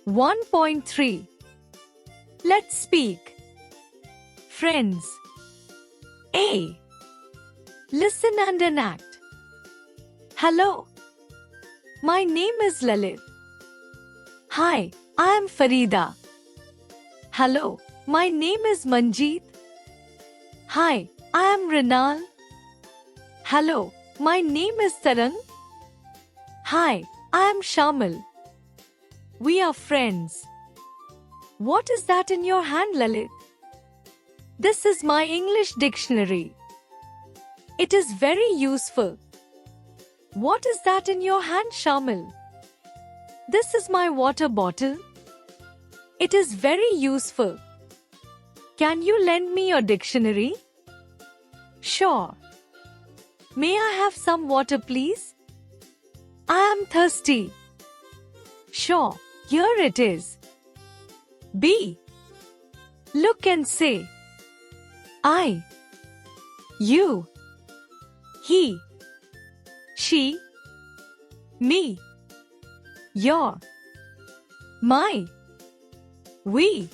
1.3. Let's speak. Friends. A. Listen and enact. Hello. My name is Lalit. Hi, I am Farida. Hello, my name is Manjeet. Hi, I am Rinal. Hello, my name is Tarang. Hi, I am Shamil. We are friends. What is that in your hand, Lalit? This is my English dictionary. It is very useful. What is that in your hand, Shamil? This is my water bottle. It is very useful. Can you lend me your dictionary? Sure. May I have some water, please? I am thirsty. Sure, here it is. B. Look and say. I. You. He. She. Me. Your. My. We.